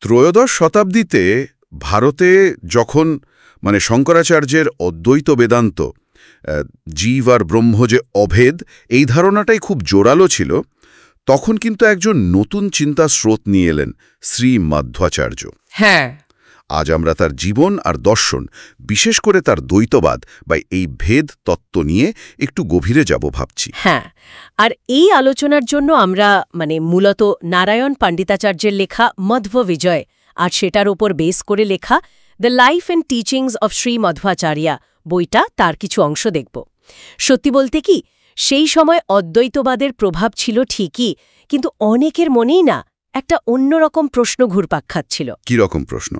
ত্রয়োদশ শতাব্দীতে ভারতে যখন শঙ্করাচার্যের অদ্বৈত বেদান্ত জীব আর ব্রহ্ম যে অভেদ, এই ধারণাটাই খুব জোরালো ছিল, তখন কিন্তু একজন নতুন চিন্তা স্রোত নিয়ে এলেন, শ্রী মাধ্বাচার্য। হ্যাঁ, আজ আমরা তার জীবন আর দর্শন, বিশেষ করে তার দ্বৈতবাদ বা এই ভেদ তত্ত্ব নিয়ে একটু গভীরে যাব ভাবছি। হ্যাঁ, আর এই আলোচনার জন্য আমরা মূলত নারায়ণ পণ্ডিতাচার্যের লেখা মধ্ব বিজয় আর সেটার ওপর বেস করে লেখা the life and teachings of Shri Madhvacharya বইটা, তার কিছু অংশ দেখব। সত্যি বলতে কি, সেই সময় অদ্বৈতবাদের প্রভাব ছিল ঠিকই, কিন্তু অনেকের মনেই না একটা অন্যরকম প্রশ্ন ঘুরপাক খাচ্ছিল। কি রকম প্রশ্ন?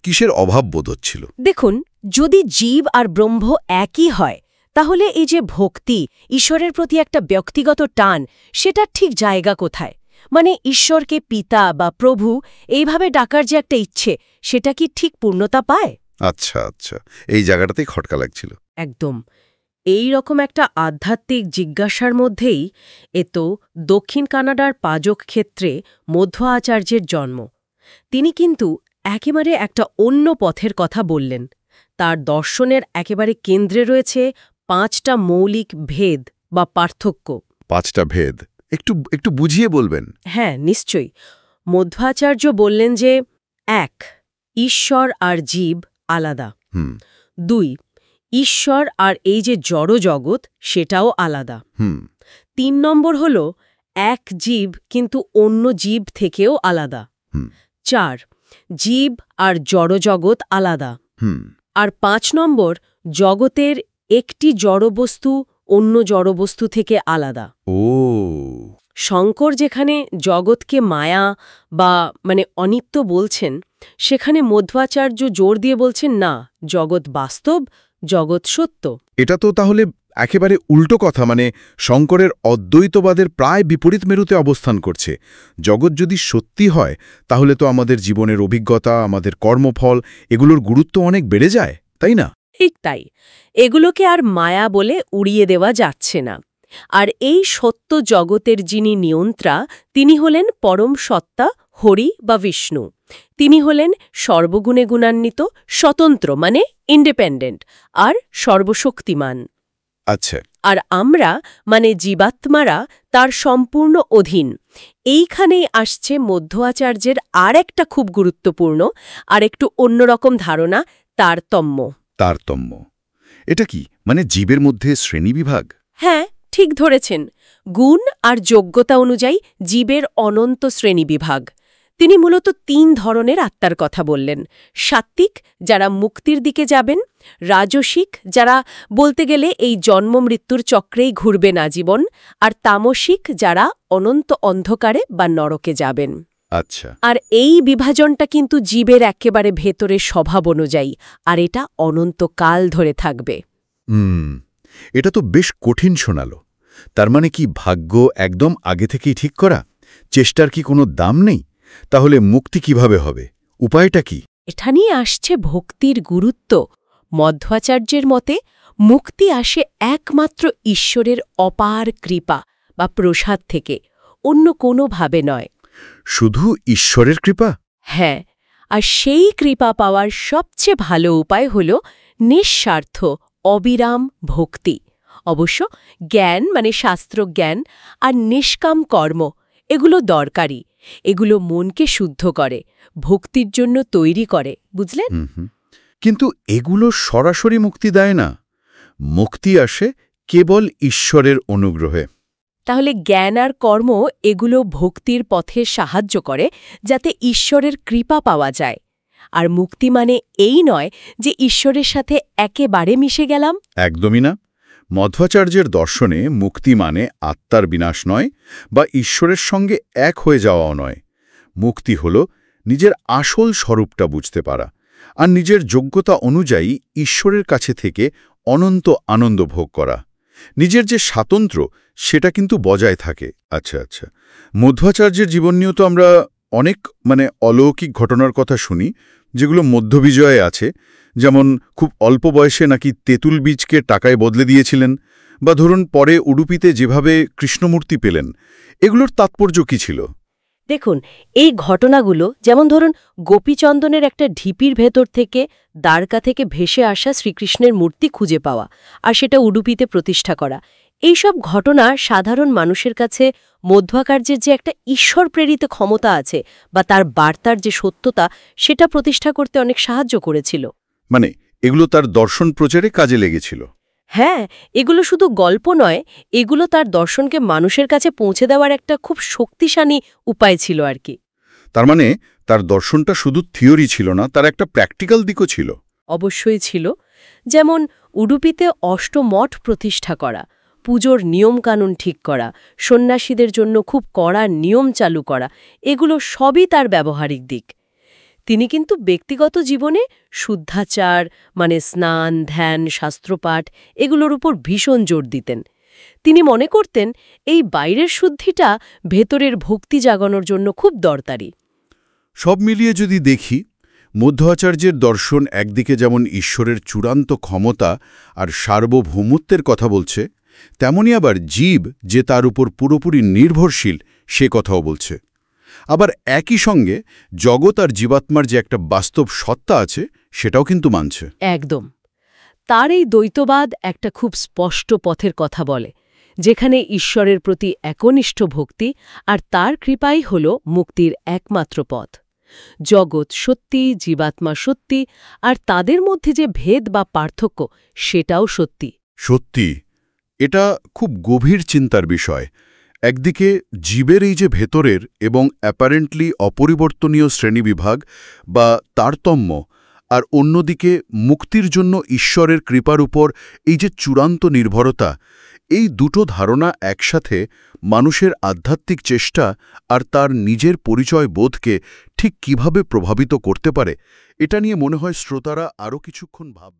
কিসের অভাব বোধ হচ্ছিল? দেখুন, যদি জীব আর ব্রহ্ম একই হয়, তাহলে এই যে ভক্তি, ঈশ্বরের প্রতি একটা ব্যক্তিগত টান, সেটার ঠিক জায়গা কোথায়? ঈশ্বরকে পিতা বা প্রভু এইভাবে ডাকার যে একটা ইচ্ছে, সেটা কি ঠিক পূর্ণতা পায়? আচ্ছা, এই জায়গাটাতেই খটকা লাগছিল। একদম। এই রকম একটা আধ্যাত্মিক জিজ্ঞাসার মধ্যেই দক্ষিণ কানাডার পাজক ক্ষেত্রে মধ্ব আচার্যের জন্ম। তিনি কিন্তু একেবারে একটা অন্য পথের কথা বললেন। তার দর্শনের একেবারে কেন্দ্রে রয়েছে 5টা মৌলিক ভেদ বা পার্থক্য। 5টা ভেদ একটু বুঝিয়ে বলবেন? হ্যাঁ, নিশ্চয়ই। মধ্বাচার্য বললেন যে 1. ঈশ্বর আর জীব আলাদা। 2. ঈশ্বর আর এই যে জড় জগৎ, সেটাও আলাদা। 3 নম্বর হল এক জীব কিন্তু অন্য জীব থেকেও আলাদা। 4. জীব আর জড় জগৎ আলাদা। আর 5 নম্বর, জগতের একটি জড়বস্তু অন্য জড়বস্তু থেকে আলাদা। শঙ্কর যেখানে জগৎকে মায়া বা অনিত্য বলছেন, সেখানে মধ্বাচার্য জোর দিয়ে বলছেন না, জগৎ বাস্তব, জগৎ সত্য। এটা তো তাহলে একেবারে উল্টো কথা, শঙ্করের অদ্বৈতবাদের প্রায় বিপরীত মেরুতে অবস্থান করছে। জগৎ যদি সত্যি হয়, তাহলে তো আমাদের জীবনের অভিজ্ঞতা, আমাদের কর্মফল, এগুলোর গুরুত্ব অনেক বেড়ে যায়, তাই না? ঠিক তাই। এগুলোকে আর মায়া বলে উড়িয়ে দেওয়া যাচ্ছে না। আর এই সত্য জগতের যিনি নিয়ন্ত্রা, তিনি হলেন পরম সত্তা, হরি বা বিষ্ণু। তিনি হলেন সর্বগুণে গুণান্বিত, স্বতন্ত্র ইন্ডিপেন্ডেন্ট আর সর্বশক্তিমান। আচ্ছা। আর আমরা জীবাত্মারা তার সম্পূর্ণ অধীন। এইখানেই আসছে মধ্ব আচার্যের আর একটা খুব গুরুত্বপূর্ণ আর একটু অন্যরকম ধারণা, তারতম্য। তারতম্য এটা কি? জীবের মধ্যে শ্রেণীবিভাগ? হ্যাঁ, ঠিক ধরেছেন। গুণ আর যোগ্যতা অনুযায়ী জীবের অনন্ত শ্রেণীবিভাগ। তিনি মূলত 3 ধরনের আত্মার কথা বললেন। সাত্ত্বিক, যারা মুক্তির দিকে যাবেন; রাজসিক, যারা বলতে গেলে এই জন্ম মৃত্যুর চক্রেই ঘুরবেন আজীবন; আর তামসিক, যারা অনন্ত অন্ধকারে বা নরকে যাবেন। আচ্ছা। আর এই বিভাজনটা কিন্তু জীবের একেবারে ভেতরের স্বভাব অনুযায়ী, আর এটা অনন্তকাল ধরে থাকবে। এটা তো বেশ কঠিন শোনালো। তার কি ভাগ্য একদম আগে থেকেই ঠিক করা? চেষ্টার কি কোনো দাম নেই? তাহলে মুক্তি কিভাবে হবে? উপায়টা কি? এটা নিয়ে আসছে ভক্তির গুরুত্ব। মধ্বাচার্যের মতে মুক্তি আসে একমাত্র ঈশ্বরের অপার কৃপা বা প্রসাদ থেকে, অন্য কোনোভাবে নয়। শুধু ঈশ্বরের কৃপা? হ্যাঁ, আর সেই কৃপা পাওয়ার সবচেয়ে ভালো উপায় হল নিঃস্বার্থ অবিরাম ভক্তি। অবশ্য জ্ঞান শাস্ত্র জ্ঞান আর নিষ্কাম কর্ম, এগুলো দরকারি। এগুলো মনকে শুদ্ধ করে, ভক্তির জন্য তৈরি করে, বুঝলেন? কিন্তু এগুলো সরাসরি মুক্তি দেয় না। মুক্তি আসে কেবল ঈশ্বরের অনুগ্রহে। তাহলে জ্ঞান আর কর্ম এগুলো ভক্তির পথে সাহায্য করে, যাতে ঈশ্বরের কৃপা পাওয়া যায়। আর মুক্তি এই নয় যে ঈশ্বরের সাথে একেবারে মিশে গেলাম। একদমই না। মধ্বাচার্যের দর্শনে মুক্তি আত্মার বিনাশ নয়, বা ঈশ্বরের সঙ্গে এক হয়ে যাওয়াও নয়। মুক্তি হল নিজের আসল স্বরূপটা বুঝতে পারা, আর নিজের যোগ্যতা অনুযায়ী ঈশ্বরের কাছে থেকে অনন্ত আনন্দ ভোগ করা। নিজের যে স্বাতন্ত্র্য, সেটা কিন্তু বজায় থাকে। আচ্ছা। মধ্বাচার্যের জীবন নিয়েও তো আমরা অনেক অলৌকিক ঘটনার কথা শুনি, যেগুলো মধ্যবিজয়ে আছে। যেমন খুব অল্প বয়সে নাকি তেঁতুল বীজকে টাকায় বদলে দিয়েছিলেন, বা ধরুন পরে উডুপিতে যেভাবে কৃষ্ণমূর্তি পেলেন। এগুলোর তাৎপর্য কি ছিল? দেখুন, এই ঘটনাগুলো যেমন ধরুন গোপীচন্দনের একটা ঢিপির ভেতর থেকে দ্বারকা থেকে ভেসে আসা শ্রীকৃষ্ণের মূর্তি খুঁজে পাওয়া আর সেটা উডুপিতে প্রতিষ্ঠা করা, এইসব ঘটনা সাধারণ মানুষের কাছে মধ্বাচার্যের যে একটা ঈশ্বর প্রেরিত ক্ষমতা আছে বা তার বার্তার যে সত্যতা সেটা প্রতিষ্ঠা করতে অনেক সাহায্য করেছিল। মানে এগুলো তার দর্শন প্রচারে কাজে লেগেছিল। হ্যাঁ, এগুলো শুধু গল্প নয়, এগুলো তার দর্শনকে মানুষের কাছে পৌঁছে দেওয়ার একটা খুব শক্তিশালী উপায় ছিল আর কি। তার মানে তার দর্শনটা শুধু থিওরি ছিল না, তার একটা প্র্যাকটিক্যাল দিকও ছিল। অবশ্যই ছিল। যেমন উডুপিতে অষ্টমঠ প্রতিষ্ঠা করা, পুজোর নিয়মকানুন ঠিক করা, সন্ন্যাসীদের জন্য খুব কড়া নিয়ম চালু করা, এগুলো সবই তার ব্যবহারিক দিক। তিনি কিন্তু ব্যক্তিগত জীবনে শুদ্ধাচার মানে স্নান, ধ্যান, শাস্ত্রপাঠ এগুলোর উপর ভীষণ জোর দিতেন। তিনি মনে করতেন এই বাইরের শুদ্ধিটা ভেতরের ভক্তি জাগানোর জন্য খুব দরকারি। সব মিলিয়ে যদি দেখি, মধ্বাচার্যের দর্শন একদিকে যেমন ঈশ্বরের চূড়ান্ত ক্ষমতা আর সার্বভৌমত্বের কথা বলছে, তেমনি আবার জীব যে তার উপর পুরোপুরি নির্ভরশীল সে কথাও বলছে। আবার একই সঙ্গে জগৎ আর জীবাত্মার যে একটা বাস্তব সত্তা আছে সেটাও কিন্তু মানছে। একদম। তার এই দ্বৈতবাদ একটা খুব স্পষ্ট পথের কথা বলে, যেখানে ঈশ্বরের প্রতি একনিষ্ঠ ভক্তি আর তার কৃপাই হল মুক্তির একমাত্র পথ। জগৎ সত্যি, জীবাত্মা সত্যি, আর তাদের মধ্যে যে ভেদ বা পার্থক্য সেটাও সত্যি। সত্যি, এটা খুব গভীর চিন্তার বিষয়। একদিকে জীবের এই যে ভেতরের এবং অ্যাপারেন্টলি অপরিবর্তনীয় শ্রেণীবিভাগ বা তারতম্য, আর অন্যদিকে মুক্তির জন্য ঈশ্বরের কৃপার উপর এই যে চূড়ান্ত নির্ভরতা, এই দুটো ধারণা একসাথে মানুষের আধ্যাত্মিক চেষ্টা আর তার নিজের পরিচয় বোধকে ঠিক কিভাবে প্রভাবিত করতে পারে, এটা নিয়ে মনে হয় শ্রোতারা আরও কিছুক্ষণ ভাব।